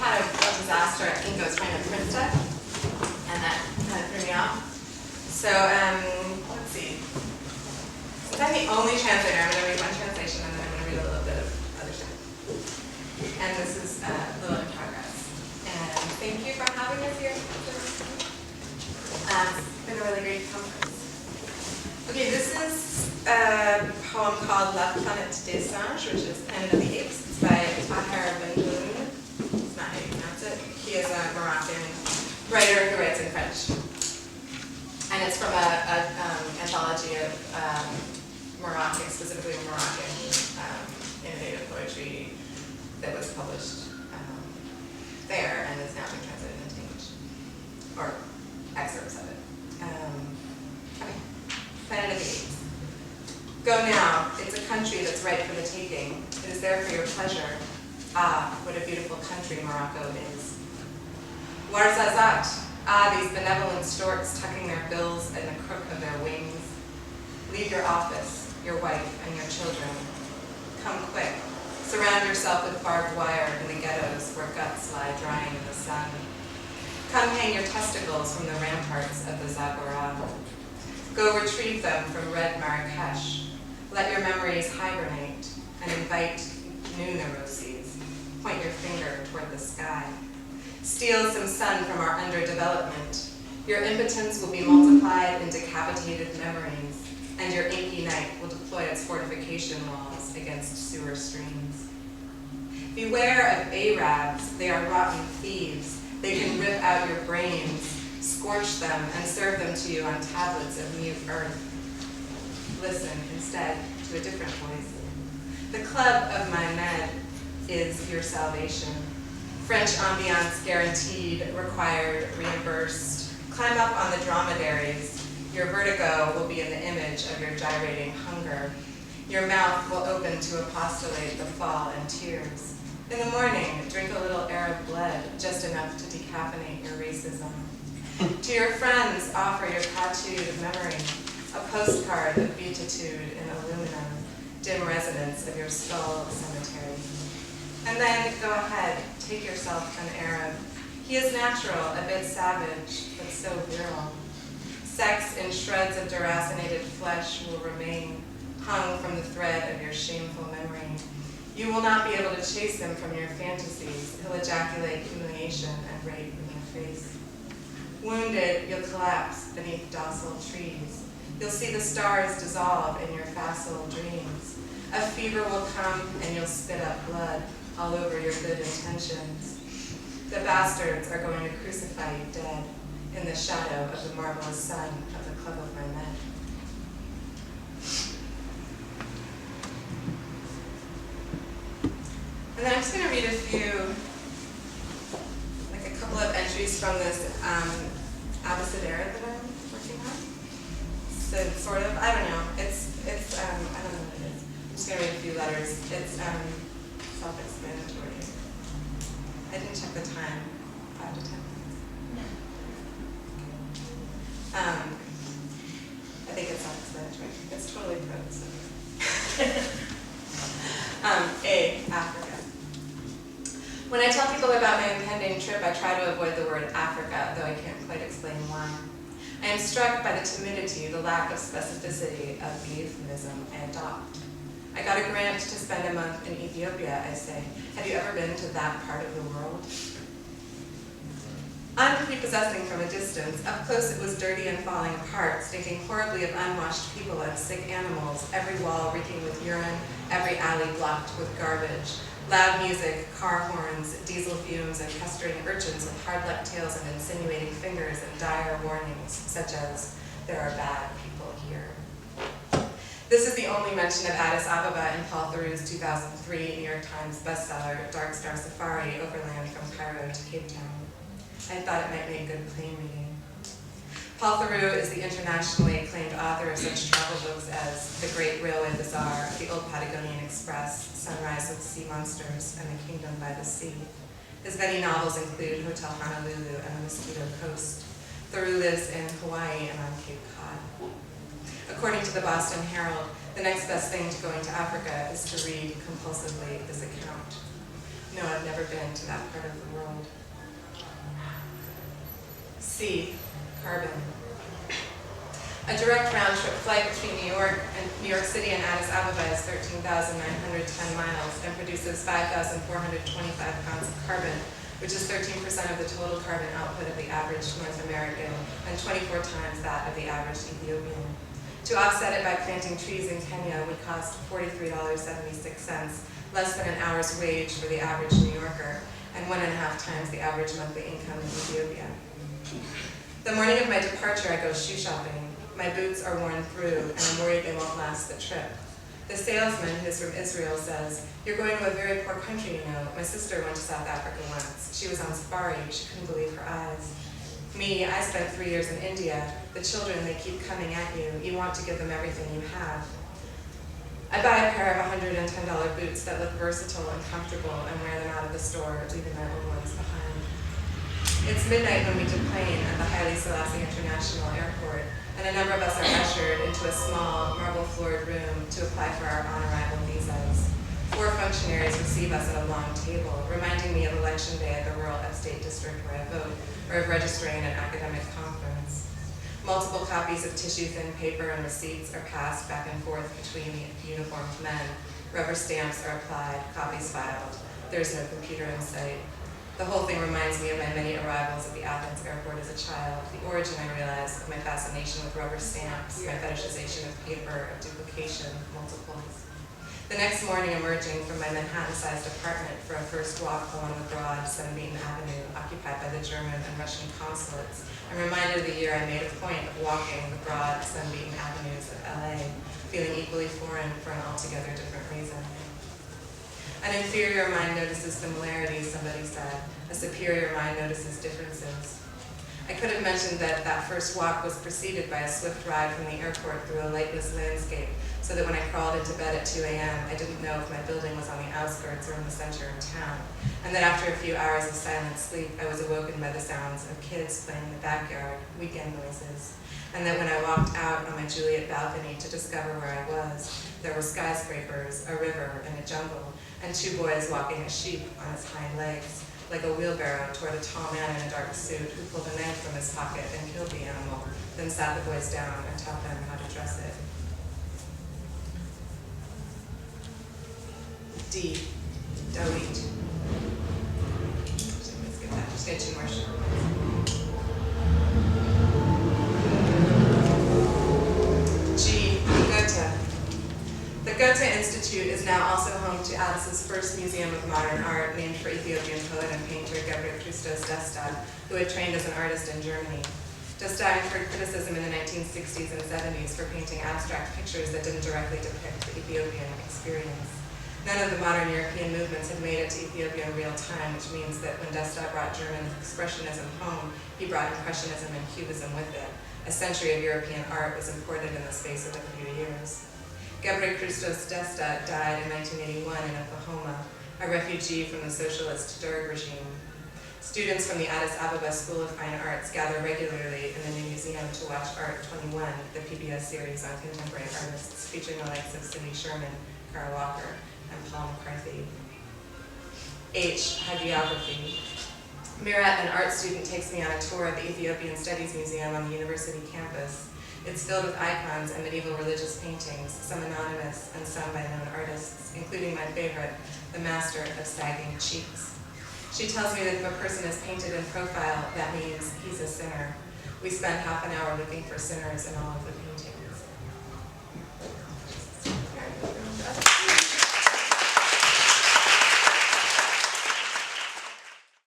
had a disaster at Ingo's trying to print stuff, and that kind of threw me off. So, let's see. Since I'm the only translator, I'm going to read one translation, and then I'm going to read a little bit of other stuff. And this is a little in progress. And thank you for having us here. It's been a really great conference. Okay, this is a poem called La Planète des Singes, which is Planet of the Apes. It's by Spahr. It's not how you pronounce it. He is a Moroccan writer who writes in French. And it's from an anthology of Moroccan, specifically Moroccan innovative poetry that was published there and is now being translated into English, or excerpts of it. Okay, Planet of the Apes. Go now, it's a country that's ripe for the taking. It is there for your pleasure. Ah, what a beautiful country Morocco is. Warzazat, ah, these benevolent storks tucking their bills in the crook of their wings. Leave your office, your wife, and your children. Come quick. Surround yourself with barbed wire in the ghettos where guts lie drying in the sun. Come hang your testicles from the ramparts of the Zagora. Go retrieve them from red Marrakesh. Let your memories hibernate and invite new neuroses. Point your finger toward the sky. Steal some sun from our underdevelopment. Your impotence will be multiplied in decapitated memories, and your inky night will deploy its fortification walls against sewer streams. Beware of Arabs, they are rotten thieves. They can rip out your brains, scorch them, and serve them to you on tablets of mute earth. Listen instead to a different voice. The club of my med is your salvation. French ambiance guaranteed, required, reimbursed. Climb up on the dromedaries. Your vertigo will be in the image of your gyrating hunger. Your mouth will open to apostolate the fall and tears. In the morning, drink a little Arab blood, just enough to decaffeinate your racism. To your friends, offer your tattooed memory, a postcard of beatitude in aluminum, dim residence of your skull cemetery. And then go ahead, take yourself an Arab. He is natural, a bit savage, but so virile. Sex in shreds of deracinated flesh will remain, hung from the thread of your shameful memory. You will not be able to chase him from your fantasies. He'll ejaculate humiliation and rape in your face. Wounded, you'll collapse beneath docile trees. You'll see the stars dissolve in your facile dreams. A fever will come and you'll spit up blood all over your good intentions. The bastards are going to crucify you dead in the shadow of the marvelous sun of the club of my men. And then I'm just going to read a few, like a couple of entries from this abecedary that I'm working on. So sort of, I don't know, it's I don't know what it is. I'm just going to read a few letters. It's self-explanatory. I didn't check the time, 5 to 10 minutes. I think it's self-explanatory. It's totally prose. A, Africa. When I tell people about my impending trip, I try to avoid the word Africa, though I can't quite explain why. I am struck by the timidity, the lack of specificity of the euphemism I adopt. I got a grant to spend a month in Ethiopia, I say. Have you ever been to that part of the world? Unprepossessing from a distance, up close it was dirty and falling apart, stinking horribly of unwashed people and sick animals, every wall reeking with urine, every alley blocked with garbage. Loud music, car horns, diesel fumes, and pestering urchins with hard-left tails and insinuating fingers and dire warnings, such as, there are bad people here. This is the only mention of Addis Ababa in Paul Theroux's 2003 New York Times bestseller, Dark Star Safari, Overland from Cairo to Cape Town. I thought it might make good plane reading. Paul Theroux is the internationally acclaimed author of such travel books as The Great Railway Bazaar, The Old Patagonian Express, Sunrise with Sea Monsters, and The Kingdom by the Sea. His many novels include Hotel Honolulu and The Mosquito Coast. Theroux lives in Hawaii and on Cape Cod. According to the Boston Herald, the next best thing to going to Africa is to read compulsively this account. No, I've never been to that part of the world. C, carbon. A direct round-trip flight between New York City and Addis Ababa is 13,910 miles and produces 5,425 pounds of carbon, which is 13% of the total carbon output of the average North American and 24 times that of the average Ethiopian. To offset it by planting trees in Kenya would cost $43.76, less than an hour's wage for the average New Yorker, and 1.5 times the average monthly income in Ethiopia. The morning of my departure, I go shoe shopping. My boots are worn through, and I'm worried they won't last the trip. The salesman, who's from Israel, says, "You're going to a very poor country, you know. My sister went to South Africa once. She was on Spahr. She couldn't believe her eyes. Me, I spent 3 years in India. The children, they keep coming at you. You want to give them everything you have." I buy a pair of $110 boots that look versatile and comfortable and wear them out of the store, leaving my own ones behind. It's midnight when we deplane at the Haile Selassie International Airport, and a number of us are ushered into a small, marble-floored room to apply for our on-arrival visas. 4 functionaries receive us at a long table, reminding me of election day at the rural upstate district where I vote, or of registering an academic conference. Multiple copies of tissue-thin paper and receipts are passed back and forth between the uniformed men. Rubber stamps are applied, copies filed. There's no computer in sight. The whole thing reminds me of my many arrivals at the Athens airport as a child, the origin, I realize, of my fascination with rubber stamps, my fetishization of paper, of duplication, multiples. The next morning, emerging from my Manhattan-sized apartment for a first walk along the broad, sun-beaten avenue occupied by the German and Russian consulates, I'm reminded of the year I made a point of walking the broad, sun-beaten avenues of LA, feeling equally foreign for an altogether different reason. An inferior mind notices similarities, somebody said. A superior mind notices differences. I could have mentioned that that first walk was preceded by a swift ride from the airport through a lightless landscape, so that when I crawled into bed at 2 a.m., I didn't know if my building was on the outskirts or in the center of town, and that after a few hours of silent sleep, I was awoken by the sounds of kids playing in the backyard, weekend noises, and that when I walked out on my Juliette balcony to discover where I was, there were skyscrapers, a river, and a jungle, and 2 boys walking a sheep on its hind legs, like a wheelbarrow toward a tall man in a dark suit who pulled a knife from his pocket and killed the animal, then sat the boys down and taught them how to dress it. D, delete. Let's get that, just get 2 more short ones. G, Goethe. The Goethe Institute is now also home to Addis's first museum of modern art, named for Ethiopian poet and painter Christos Desta, who had trained as an artist in Germany. Desta incurred criticism in the 1960s and 70s for painting abstract pictures that didn't directly depict the Ethiopian experience. None of the modern European movements had made it to Ethiopia in real time, which means that when Desta brought German expressionism home, he brought impressionism and cubism with it. A century of European art was imported in the space of a few years. Christos Desta died in 1981 in Oklahoma, a refugee from the socialist Derg regime. Students from the Addis Ababa School of Fine Arts gather regularly in the new museum to watch Art 21, the PBS series on contemporary artists featuring the likes of Cindy Sherman, Carl Walker, and Paul McCarthy. H, hagiography. Mirat, an art student, takes me on a tour of the Ethiopian Studies Museum on the university campus. It's filled with icons and medieval religious paintings, some anonymous and some by known artists, including my favorite, the master of sagging cheeks. She tells me that if a person is painted in profile, that means he's a sinner. We spend half an hour looking for sinners in all of the paintings.